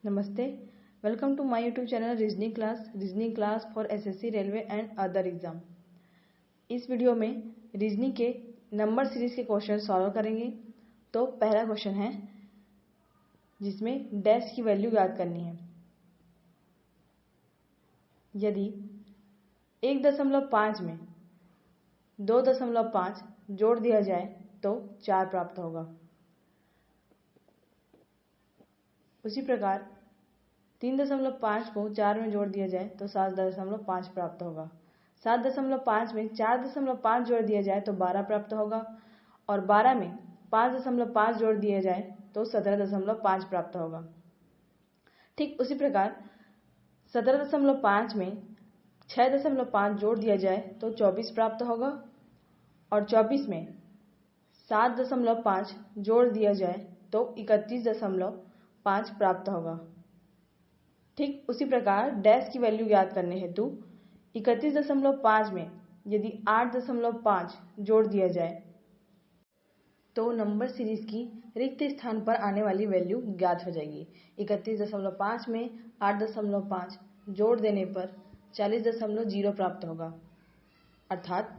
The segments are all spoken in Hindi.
नमस्ते, welcome to my YouTube channel reasoning class for SSC railway and other exam. इस वीडियो में रीजनिंग के नंबर सीरीज के क्वेश्चन सॉल्व करेंगे। तो पहला क्वेश्चन है जिसमें डैश की वैल्यू याद करनी है। यदि 1.5 में 2.5 जोड़ दिया जाए तो 4 प्राप्त होगा। उसी प्रकार 3.5 को 4 में जोड़ दिया जाए तो 7.5 प्राप्त होगा। 7.5 में 4.5 जोड़ दिया जाए तो 12 प्राप्त होगा और 12 में 5.5 जोड़ दिया जाए तो 17.5 प्राप्त होगा। ठीक उसी प्रकार 17.5 में 6.5 जोड़ दिया जाए तो 24 प्राप्त होगा और 24 में 7.5 जोड़ दिया जाए तो 31.5 प्राप्त होगा। ठीक उसी प्रकार डैश की वैल्यू ज्ञात करने हेतु 31.5 में यदि 8.5 जोड़ दिया जाए तो नंबर सीरीज की रिक्त स्थान पर आने वाली वैल्यू ज्ञात हो जाएगी। 31.5 में 8.5 जोड़ देने पर 40.0 प्राप्त होगा, अर्थात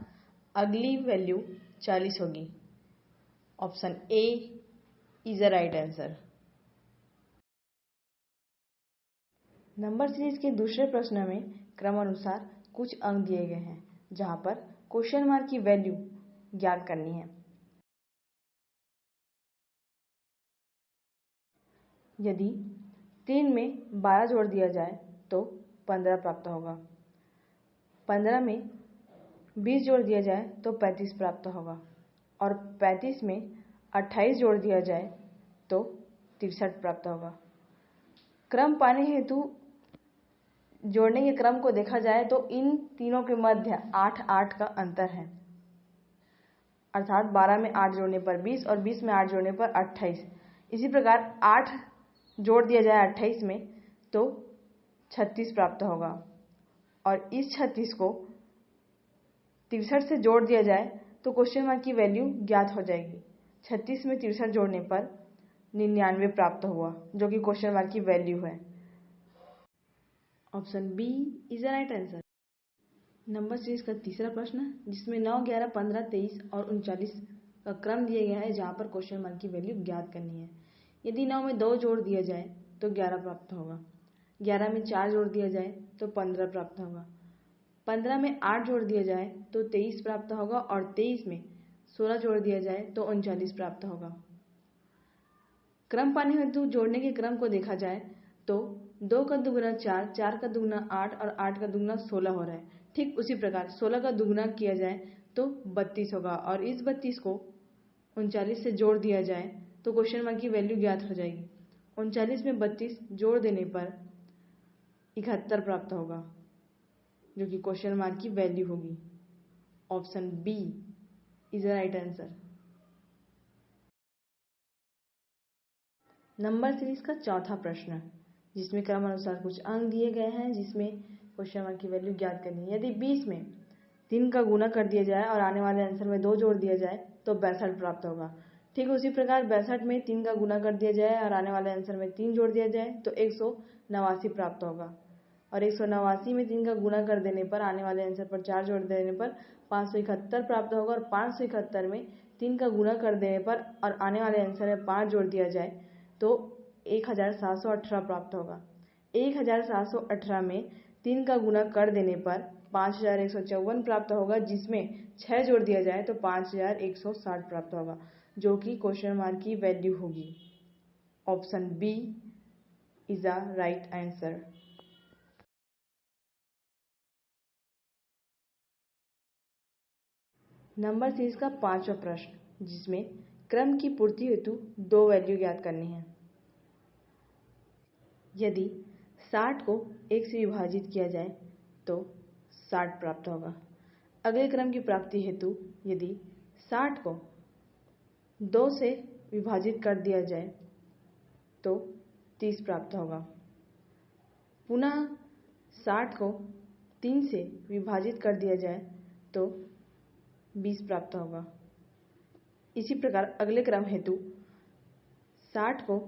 अगली वैल्यू 40 होगी। Option A is the right answer. Number series के दूसरे प्रश्न में क्रमानुसार कुछ अंक दिए गए हैं, जहां पर क्वेश्चन मार्क की वैल्यू ज्ञात करनी है। यदि 3 में 12 जोड़ दिया जाए तो 15 प्राप्त होगा। 15 में 20 जोड़ दिया जाए तो 35 प्राप्त होगा और 35 में 28 जोड़ दिया जाए तो 63 प्राप्त होगा। क्रम पाने हेतु जोड़ने के क्रम को देखा जाए तो इन तीनों के मध्य 8-8 का अंतर है, अर्थात 12 में 8 जोड़ने पर 20 और 20 में 8 जोड़ने पर 28। इसी प्रकार 8 जोड़ दिया जाए 28 में तो 36 प्राप्त होगा और इस 36 को 63 से जोड़ दिया जाए तो क्वेश्चन मार्क की वैल्यू ज्ञात हो जाएगी। 36 में 63 जोड़ने पर 99 प्राप्त हुआ, जो कि क्वेश्चन मार्क की वैल्यू है। Option B is the right answer. Number series का तीसरा प्रश्न, जिसमें 9, 11, 15, 23 और 39 का क्रम दिया गया है, जहां पर क्वेश्चन मार्क की वैल्यू ज्ञात करनी है। यदि 9 में 2 जोड़ दिया जाए तो 11 प्राप्त होगा। 11 में 4 जोड़ दिया जाए तो 15 प्राप्त होगा। 15 में 8 जोड़ दिया जाए तो 23 प्राप्त होगा और 23 में 16 जोड़ दिया जाए तो 39 प्राप्त होगा। क्रम पाने हेतु जोड़ने के क्रम को देखा जाए तो 2 का दुगुना 4, 4 का दुगुना 8 और 8 का दुगुना 16 हो रहा है। ठीक उसी प्रकार 16 का दुगुना किया जाए तो 32 होगा और इस 32 को 39 से जोड़ दिया जाए तो क्वेश्चन मार्क की वैल्यू ज्ञात हो जाएगी। 39 में 32 जोड़ देने पर 71 प्राप्त होगा, जो कि क्वेश्चन मार्क की वैल्यू होगी। Option B is the right answer. Number series का चौथा प्रश्न, जिसमें क्रमानुसार कुछ अंक दिए गए हैं, जिसमें क्वेश्चन मार्क की वैल्यू ज्ञात करनी है। यदि 20 में 3 का गुना कर दिया जाए और आने वाले आंसर में 2 जोड़ दिया जाए तो 62 प्राप्त होगा। ठीक उसी प्रकार 62 में 3 का गुना कर दिया जाए और आने वाले आंसर में 3 जोड़ दिया जाए तो 189 प्राप्त होगा और 189 में 3 का गुना कर देने पर आने वाले आंसर पर 4 जोड़ देने पर 571 प्राप्त होगा और 571 में 3 का गुना कर देने पर और आने वाले आंसर में 5 जोड़ दिया जाए तो 1718 प्राप्त होगा। 1718 में 3 का गुना कर देने पर 5154 प्राप्त होगा, जिसमें 6 जोड़ दिया जाए तो 5160 प्राप्त होगा, जो कि क्वेश्चन मार्क की वैल्यू होगी। Option B is the right answer. Number series का पांचवा प्रश्न, जिसमें क्रम की पूर्ति हेतु 2 वैल्यू ज्ञात करनी है। यदि 60 को 1 से विभाजित किया जाए तो 60 प्राप्त होगा। अगले क्रम की प्राप्ति हेतु यदि 60 को 2 से विभाजित कर दिया जाए तो 30 प्राप्त होगा। पुनः 60 को 3 से विभाजित कर दिया जाए तो 20 प्राप्त होगा। इसी प्रकार अगले क्रम हेतु 60 को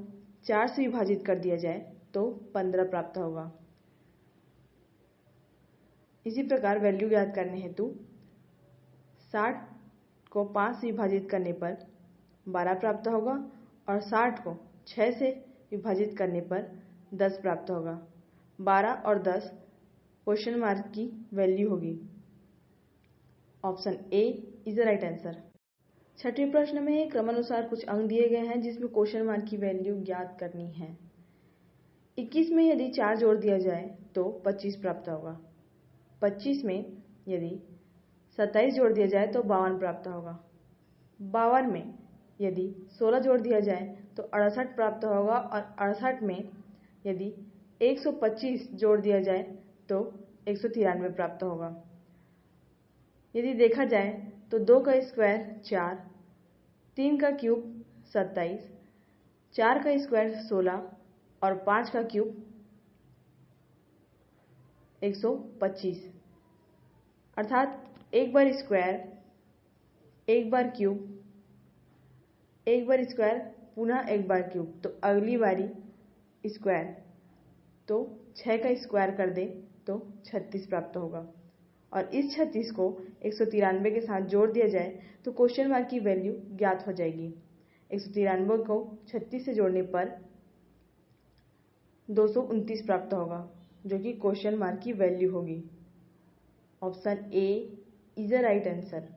4 से विभाजित कर दिया जाए तो 15 प्राप्त होगा। इसी प्रकार वैल्यू ज्ञात करने हेतु 60 को 5 से विभाजित करने पर 12 प्राप्त होगा और 60 को 6 से विभाजित करने पर 10 प्राप्त होगा। 12 और 10 क्वेश्चन मार्क की वैल्यू होगी। Option A is the right answer. छठवें प्रश्न में क्रमानुसार कुछ अंक दिए गए हैं जिसमें क्वेश्चन मार्क की वैल्यू ज्ञात करनी है। 21 में यदि 4 जोड़ दिया जाए तो 25 प्राप्त होगा। 25 में यदि 27 जोड़ दिया जाए तो 52 प्राप्त होगा। 52 में यदि 16 जोड़ दिया जाए तो 68 प्राप्त होगा और 68 में यदि 125 जोड़ दिया जाए तो 193 प्राप्त होगा। यदि देखा जाए तो 2 का स्क्वायर 4, 3 का क्यूब 27, 4 का स्क्वायर 16 और 5 का क्यूब 125, अर्थात एक बार स्क्वायर, एक बार क्यूब, एक बार स्क्वायर, पुनः एक बार क्यूब, तो अगली बारी स्क्वायर, तो 6 का स्क्वायर कर दे तो 36 प्राप्त होगा और इस 36 को 193 के साथ जोड़ दिया जाए तो क्वेश्चन मार्क की वैल्यू ज्ञात हो जाएगी। 193 को 36 से जोड़ने पर 229 प्राप्त होगा जो कि क्वेश्चन मार्क की वैल्यू होगी। Option A is the right answer.